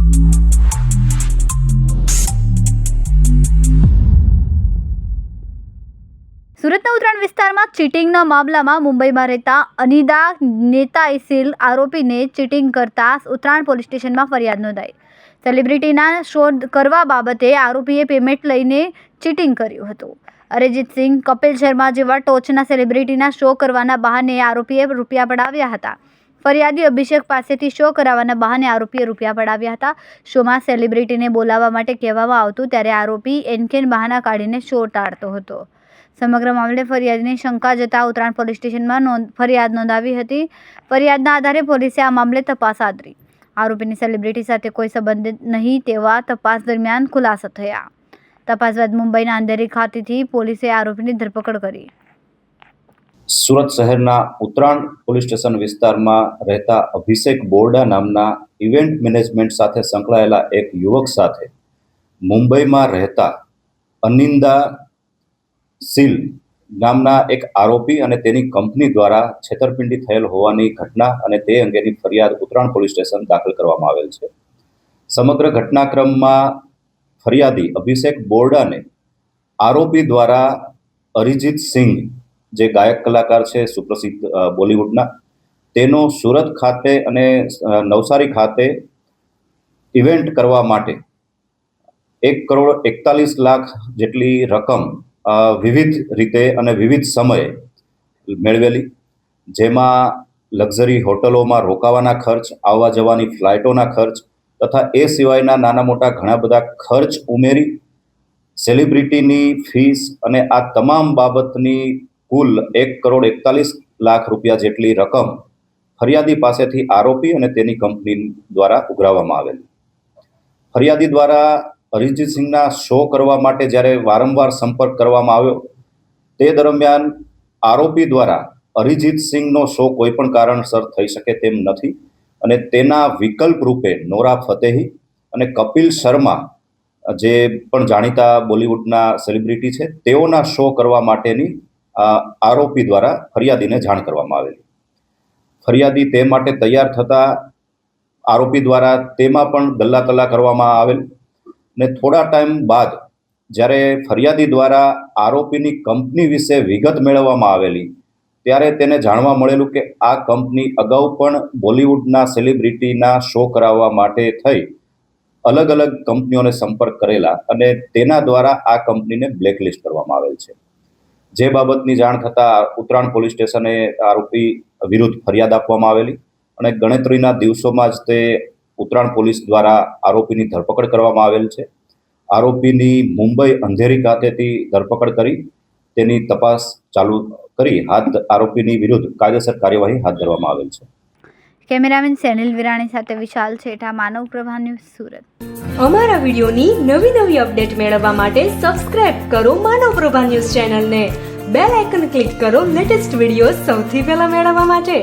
સુરતના ઉત્તરાયણ વિસ્તારમાં ચીટિંગના મામલામાં મુંબઈમાં રહેતા અનિદા નેતાઈસિલ આરોપીને ચીટિંગ કરતા ઉત્તરાયણ પોલીસ સ્ટેશનમાં ફરિયાદ નોંધાઈ। સેલિબ્રિટીના શો કરવા બાબતે આરોપીએ પેમેન્ટ લઈને ચીટિંગ કર્યું હતું। અરિજીત સિંહ, કપિલ શર્મા જેવા ટોચના સેલિબ્રિટીના શો કરવાના બહાને આરોપીએ રૂપિયા પડાવ્યા હતા। ફરિયાદી અભિષેક પાસેથી શો કરાવવાના બહાને આરોપીએ રૂપિયા પડાવ્યા હતા। શોમાં સેલિબ્રિટીને બોલાવવા માટે કહેવામાં આવતું ત્યારે આરોપી એનકેન બહાના કાઢીને શો ટાળતો હતો। સમગ્ર મામલે ફરિયાદીની શંકા જતા ઉત્તરાયણ પોલીસ સ્ટેશનમાં ફરિયાદ નોંધાવી હતી। ફરિયાદના આધારે પોલીસે આ મામલે તપાસ આદરી। આરોપીની સેલિબ્રિટી સાથે કોઈ સંબંધ નહીં તેવા તપાસ દરમિયાન ખુલાસા થયા। તપાસ બાદ મુંબઈના અંધેરી ખાતેથી પોલીસે આરોપીની ધરપકડ કરી। સુરત શહેરના ઉત્તરાયણ પોલીસ સ્ટેશન વિસ્તારમાં રહેતા અભિષેક બોરડા નામના ઇવેન્ટ મેનેજમેન્ટ સાથે સંકળાયેલા એક યુવક સાથે મુંબઈમાં રહેતા અનિંદા સિલ નામના એક આરોપી અને તેની કંપની દ્વારા છેતરપિંડી થયેલ હોવાની ઘટના અને તે અંગેની ફરિયાદ ઉત્તરાયણ પોલીસ સ્ટેશન દાખલ કરવામાં આવેલ છે। સમગ્ર ઘટનાક્રમમાં ફરિયાદી અભિષેક બોરડાને આરોપી દ્વારા અરિજીત સિંહ, જે ગાયક કલાકાર છે સુપ્રસિદ્ધ બોલિવૂડના, તેનો સુરત ખાતે અને નવસારી ખાતે ઇવેન્ટ કરવા માટે 1,41,00,000 જેટલી રકમ વિવિધ રીતે અને વિવિધ સમયે મેળવેલી, જેમાં લક્ઝરી હોટલોમાં રોકાવાના ખર્ચ, આવવા જવાની ફ્લાઇટોના ખર્ચ તથા એ સિવાયના નાના મોટા ઘણા બધા ખર્ચ ઉમેરી સેલિબ્રિટીની ફીસ અને આ તમામ બાબતની કુલ 1,41,00,000 રૂપિયા જેટલી રકમ ફરિયાદી પાસેથી આરોપી અને તેની કંપની દ્વારા ઉઘરાવવામાં આવેલી। ફરિયાદી દ્વારા અરિજીત સિંહના શો કરવા માટે જ્યારે વારંવાર સંપર્ક કરવામાં આવ્યો તે દરમિયાન આરોપી દ્વારા અરિજીત સિંહનો શો કોઈ પણ કારણસર થઈ શકે તેમ નથી અને તેના વિકલ્પ રૂપે નોરા ફતેહી અને કપિલ શર્મા, જે પણ જાણીતા બોલિવૂડના સેલિબ્રિટી છે, તેઓના શો કરવા માટેની આરોપી દ્વારા ફરિયાદીને જાણ કરવામાં આવેલી। ફરિયાદી તે માટે તૈયાર થતા આરોપી દ્વારા તેમાં પણ ગલ્લાકલ્લા કરવામાં આવેલ ને થોડા ટાઈમ બાદ જ્યારે ફરિયાદી દ્વારા આરોપીની કંપની વિશે વિગત મેળવવામાં આવેલી ત્યારે તેને જાણવા મળેલું કે આ કંપની અગાઉ પણ બોલિવૂડના સેલિબ્રિટીના શો કરાવવા માટે થઈ અલગ અલગ કંપનીઓને સંપર્ક કરેલા અને તેના દ્વારા આ કંપનીને બ્લેકલિસ્ટ કરવામાં આવેલ છે। જે બાબતની જાણ થતાં ઉત્તરાયણ પોલીસ સ્ટેશને આરોપી વિરુદ્ધ ફરિયાદ આપવામાં આવેલી અને ગણતરીના દિવસોમાં જ તે ઉત્તરાયણ પોલીસ દ્વારા આરોપીની ધરપકડ કરવામાં આવેલ છે। આરોપીની મુંબઈ અંધેરી ખાતેથી ધરપકડ કરી તેની તપાસ ચાલુ કરી આરોપીની વિરુદ્ધ કાયદેસર કાર્યવાહી હાથ ધરવામાં આવેલ છે। કેમેરામેન સેનિલ વિરાણી સાથે વિશાલ છેઠા, માનવ પ્રભા ન્યૂઝ, સુરત। અમારા વિડીયોની નવી અપડેટ મેળવવા માટે સબસ્ક્રાઇબ કરો માનવ પ્રભા ન્યૂઝ ચેનલને, બેલ આઇકન ક્લિક કરો લેટેસ્ટ વિડીયો સૌથી પહેલા મેળવવા માટે।